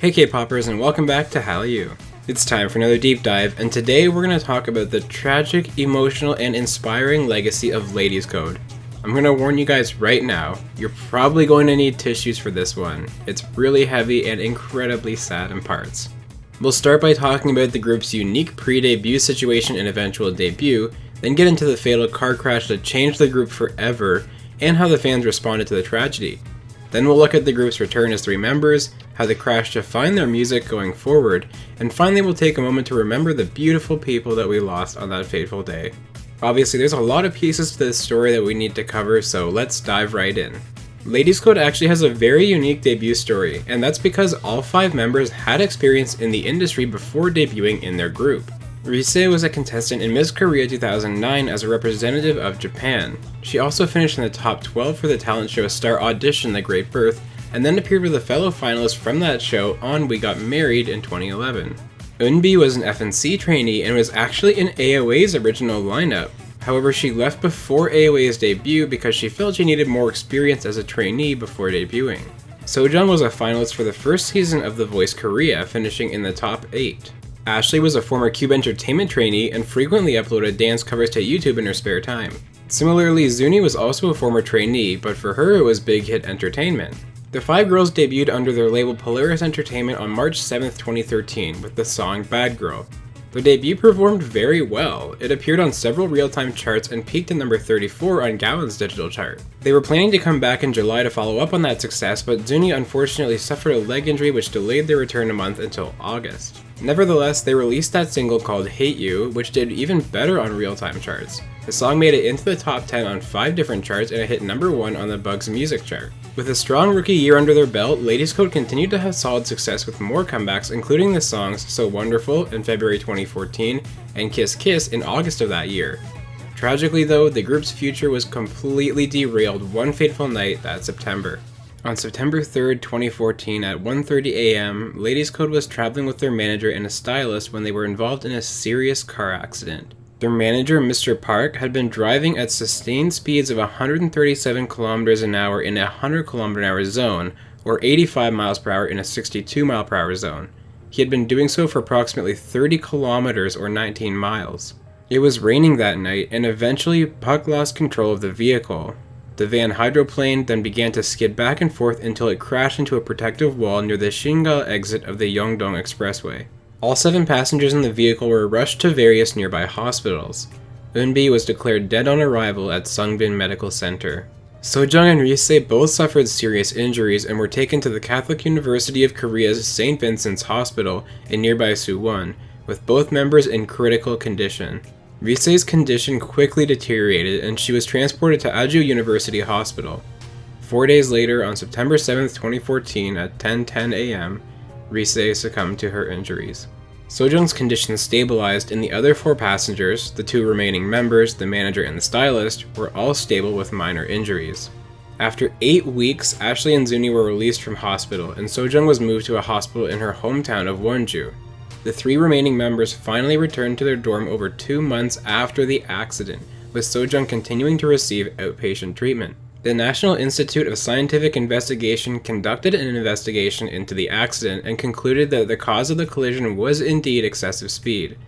Hey K-Poppers, and welcome back to Hallyu. It's time for another deep dive, and today we're going to talk about the tragic, emotional, and inspiring legacy of Ladies Code. I'm going to warn you guys right now, you're probably going to need tissues for this one. It's really heavy and incredibly sad in parts. We'll start by talking about the group's unique pre-debut situation and eventual debut, then get into the fatal car crash that changed the group forever, and how the fans responded to the tragedy. Then we'll look at the group's return as 3 members, how the crash defined their music going forward, and finally we'll take a moment to remember the beautiful people that we lost on that fateful day. Obviously there's a lot of pieces to this story that we need to cover, so let's dive right in. Ladies Code actually has a very unique debut story, and that's because all 5 members had experience in the industry before debuting in their group. Rise was a contestant in Miss Korea 2009 as a representative of Japan. She also finished in the top 12 for the talent show Star Audition The Great Birth, and then appeared with a fellow finalist from that show on We Got Married in 2011. EunB was an FNC trainee and was actually in AOA's original lineup. However, she left before AOA's debut because she felt she needed more experience as a trainee before debuting. Sojung was a finalist for the first season of The Voice Korea, finishing in the top 8. Ashley was a former Cube Entertainment trainee and frequently uploaded dance covers to YouTube in her spare time. Similarly, Zuni was also a former trainee, but for her it was Big Hit Entertainment. The 5 girls debuted under their label Polaris Entertainment on March 7, 2013 with the song Bad Girl. Their debut performed very well. It appeared on several real-time charts and peaked at number 34 on Gowon's digital chart. They were planning to come back in July to follow up on that success, but Zuni unfortunately suffered a leg injury which delayed their return a month until August. Nevertheless, they released that single called Hallyu, which did even better on real-time charts. The song made it into the top 10 on 5 different charts and it hit number 1 on the Bugs music chart. With a strong rookie year under their belt, Ladies Code continued to have solid success with more comebacks, including the songs So Wonderful in February 2014 and Kiss Kiss in August of that year. Tragically though, the group's future was completely derailed one fateful night that September. On September 3rd, 2014 at 1:30 a.m., Ladies Code was traveling with their manager and a stylist when they were involved in a serious car accident. Their manager, Mr. Park, had been driving at sustained speeds of 137 km an hour in a 100 km an hour zone, or 85 miles per hour in a 62 mile per hour zone. He had been doing so for approximately 30 kilometers or 19 miles. It was raining that night, and eventually Park lost control of the vehicle. The van hydroplaned, then began to skid back and forth until it crashed into a protective wall near the Shingal exit of the Yeongdong Expressway. All 7 passengers in the vehicle were rushed to various nearby hospitals. EunB was declared dead on arrival at Sungbin Medical Center. Sojung and Rise both suffered serious injuries and were taken to the Catholic University of Korea's St. Vincent's Hospital in nearby Suwon, with both members in critical condition. Rise's condition quickly deteriorated and she was transported to Hallyu University Hospital. 4 days later, on September 7, 2014 at 10:10 a.m., Rise succumbed to her injuries. Sojung's condition stabilized and the other 4 passengers, the 2 remaining members, the manager and the stylist, were all stable with minor injuries. After 8 weeks, Ashley and Zuni were released from hospital and Sojung was moved to a hospital in her hometown of Wonju. The 3 remaining members finally returned to their dorm over 2 months after the accident, with Sojung continuing to receive outpatient treatment. The National Institute of Scientific Investigation conducted an investigation into the accident and concluded that the cause of the collision was indeed excessive speed.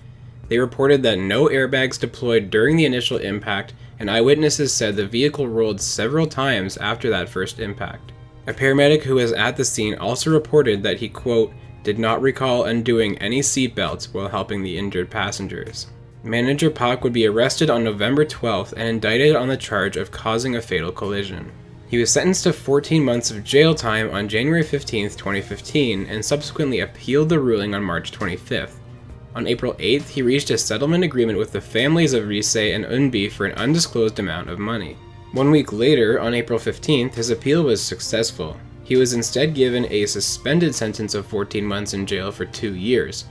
They reported that no airbags deployed during the initial impact, and eyewitnesses said the vehicle rolled several times after that first impact. A paramedic who was at the scene also reported that he, quote, did not recall undoing any seatbelts while helping the injured passengers. Manager Park would be arrested on November 12th and indicted on the charge of causing a fatal collision. He was sentenced to 14 months of jail time on January 15, 2015, and subsequently appealed the ruling on March 25th. On April 8th, he reached a settlement agreement with the families of Rise and EunB for an undisclosed amount of money. 1 week later, on April 15th, his appeal was successful. He was instead given a suspended sentence of 14 months in jail for 2 years.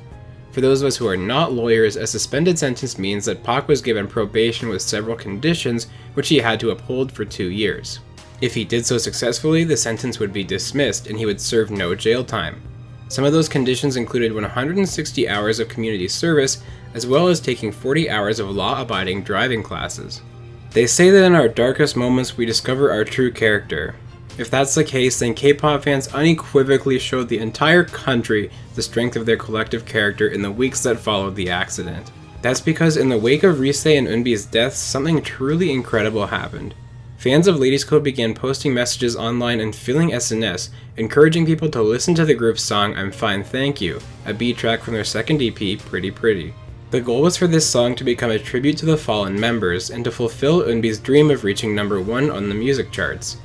For those of us who are not lawyers, a suspended sentence means that Park was given probation with several conditions which he had to uphold for 2 years. If he did so successfully, the sentence would be dismissed and he would serve no jail time. Some of those conditions included 160 hours of community service, as well as taking 40 hours of law-abiding driving classes. They say that in our darkest moments we discover our true character. If that's the case, then K-pop fans unequivocally showed the entire country the strength of their collective character in the weeks that followed the accident. That's because in the wake of Rise and EunB's deaths, something truly incredible happened. Fans of Ladies Code began posting messages online and filling SNS, encouraging people to listen to the group's song I'm Fine Thank You, a B track from their second EP, Pretty Pretty. The goal was for this song to become a tribute to the fallen members and to fulfill EunB's dream of reaching #1 on the music charts.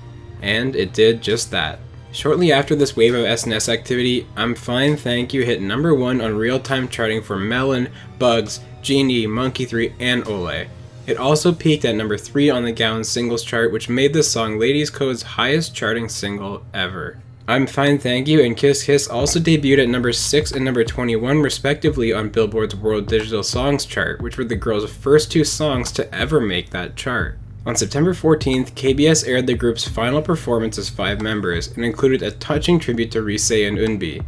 And it did just that. Shortly after this wave of SNS activity, I'm Fine Thank You hit #1 on real-time charting for Melon, Bugs, Genie, Monkey 3, and Ole. It also peaked at #3 on the Gaon singles chart, which made the song Ladies Code's highest charting single ever. I'm Fine Thank You and Kiss Kiss also debuted at #6 and #21 respectively on Billboard's World Digital Songs chart, which were the girls' first 2 songs to ever make that chart. On September 14th, KBS aired the group's final performance as 5 members and included a touching tribute to Rise and EunB.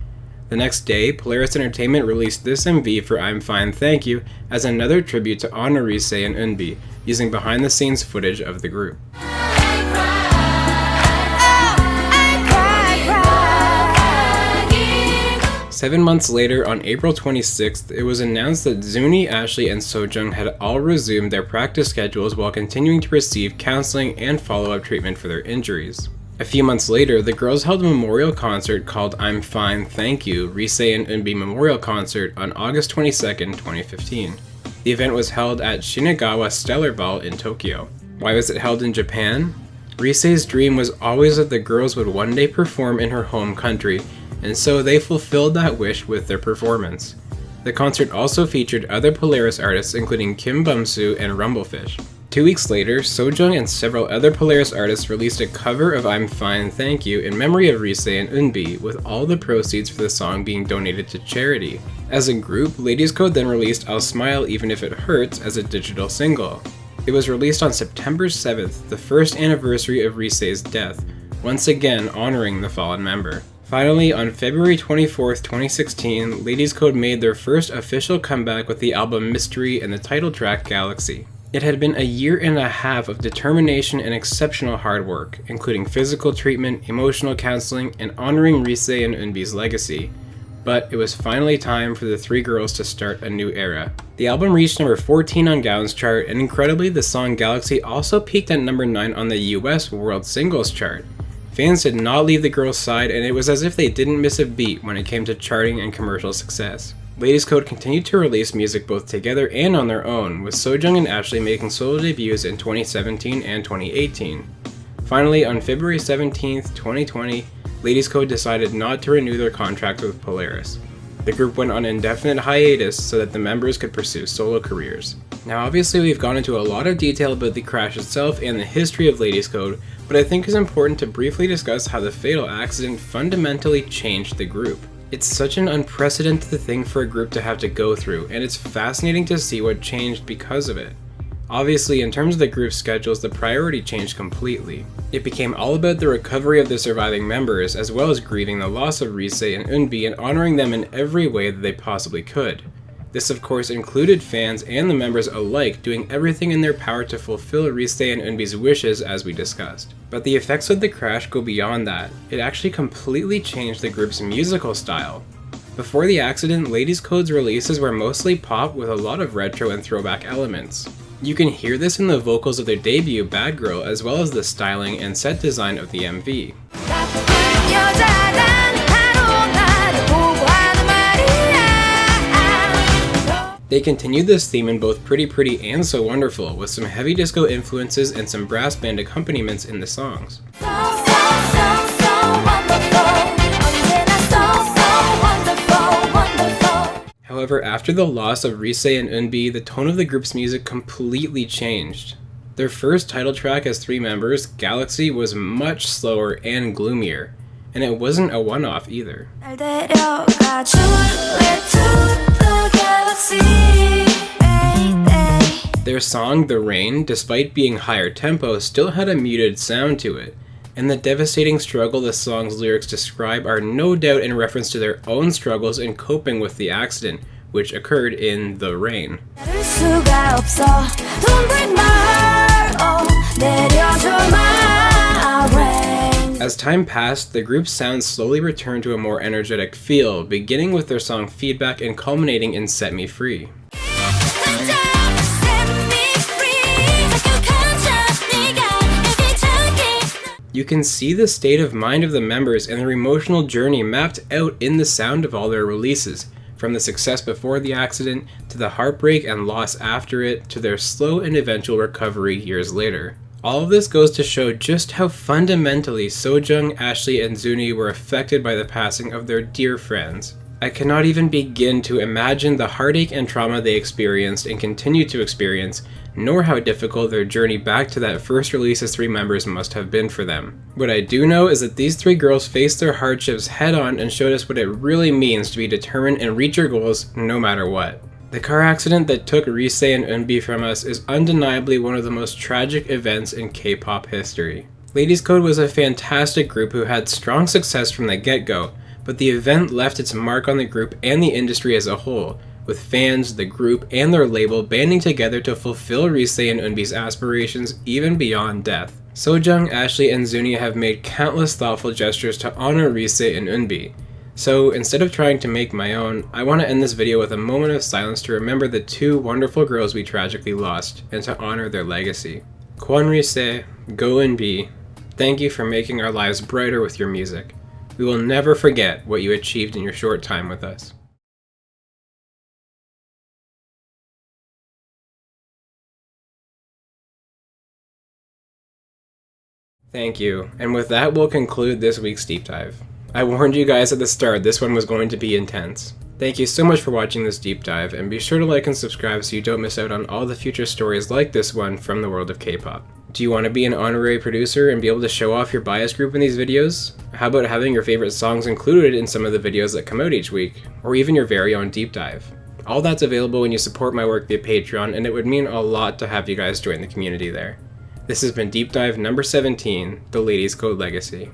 The next day, Polaris Entertainment released this MV for I'm Fine Thank You as another tribute to honor Rise and EunB, using behind-the-scenes footage of the group. 7 months later, on April 26th, it was announced that Zuni, Ashley, and Sojung had all resumed their practice schedules while continuing to receive counseling and follow-up treatment for their injuries. A few months later, the girls held a memorial concert called I'm Fine Thank You, Rise and EunB Memorial Concert on August 22nd, 2015. The event was held at Shinagawa Stellar Ball in Tokyo. Why was it held in Japan? Rise's dream was always that the girls would one day perform in her home country, and so they fulfilled that wish with their performance. The concert also featured other Polaris artists including Kim Bumsoo and Rumblefish. 2 weeks later, Sojung and several other Polaris artists released a cover of I'm Fine Thank You in memory of Rise and EunB, with all the proceeds for the song being donated to charity. As a group, Ladies Code then released I'll Smile Even If It Hurts as a digital single. It was released on September 7th, the first anniversary of Rise's death, once again honoring the fallen member. Finally, on February 24th, 2016, Ladies Code made their first official comeback with the album Mystery and the title track Galaxy. It had been a year and a half of determination and exceptional hard work, including physical treatment, emotional counseling, and honoring Rise and EunB's legacy. But it was finally time for the 3 girls to start a new era. The album reached #14 on Gaon's chart, and incredibly, the song Galaxy also peaked at #9 on the US World Singles chart. Fans did not leave the girls' side, and it was as if they didn't miss a beat when it came to charting and commercial success. Ladies Code continued to release music both together and on their own, with Sojung and Ashley making solo debuts in 2017 and 2018. Finally, on February 17th, 2020, Ladies Code decided not to renew their contract with Polaris. The group went on indefinite hiatus so that the members could pursue solo careers. Now obviously we've gone into a lot of detail about the crash itself and the history of Ladies Code, but I think it's important to briefly discuss how the fatal accident fundamentally changed the group. It's such an unprecedented thing for a group to have to go through, and it's fascinating to see what changed because of it. Obviously, in terms of the group's schedules, the priority changed completely. It became all about the recovery of the surviving members, as well as grieving the loss of Rise and EunB and honoring them in every way that they possibly could. This of course included fans and the members alike doing everything in their power to fulfill Rise and EunB's wishes, as we discussed. But the effects of the crash go beyond that. It actually completely changed the group's musical style. Before the accident, Ladies Code's releases were mostly pop with a lot of retro and throwback elements. You can hear this in the vocals of their debut, Bad Girl, as well as the styling and set design of the MV. They continued this theme in both Pretty Pretty and So Wonderful, with some heavy disco influences and some brass band accompaniments in the songs. However, after the loss of Rise and EunB, the tone of the group's music completely changed. Their first title track as 3 members, Galaxy, was much slower and gloomier, and it wasn't a one-off either. Their song, The Rain, despite being higher tempo, still had a muted sound to it, and the devastating struggle the song's lyrics describe are no doubt in reference to their own struggles in coping with the accident, which occurred in The Rain. As time passed, the group's sound slowly returned to a more energetic feel, beginning with their song Feedback and culminating in Set Me Free. You can see the state of mind of the members and their emotional journey mapped out in the sound of all their releases, from the success before the accident, to the heartbreak and loss after it, to their slow and eventual recovery years later. All of this goes to show just how fundamentally Sojung, Ashley, and Zuni were affected by the passing of their dear friends. I cannot even begin to imagine the heartache and trauma they experienced and continue to experience, nor how difficult their journey back to that first release as 3 members must have been for them. What I do know is that these 3 girls faced their hardships head on and showed us what it really means to be determined and reach your goals no matter what. The car accident that took Rise and EunB from us is undeniably one of the most tragic events in K-pop history. Ladies Code was a fantastic group who had strong success from the get-go, but the event left its mark on the group and the industry as a whole, with fans, the group, and their label banding together to fulfill Rise and EunB's aspirations even beyond death. Sojung, Ashley, and Zuni have made countless thoughtful gestures to honor Rise and EunB. So instead of trying to make my own, I want to end this video with a moment of silence to remember the 2 wonderful girls we tragically lost, and to honor their legacy. Kwon Rise, Go EunB, thank you for making our lives brighter with your music. We will never forget what you achieved in your short time with us. Thank you, and with that we'll conclude this week's deep dive. I warned you guys at the start this one was going to be intense. Thank you so much for watching this deep dive, and be sure to like and subscribe so you don't miss out on all the future stories like this one from the world of K-pop. Do you want to be an honorary producer and be able to show off your bias group in these videos? How about having your favorite songs included in some of the videos that come out each week, or even your very own deep dive? All that's available when you support my work via Patreon, and it would mean a lot to have you guys join the community there. This has been Deep Dive number 17, The Ladies Code Legacy.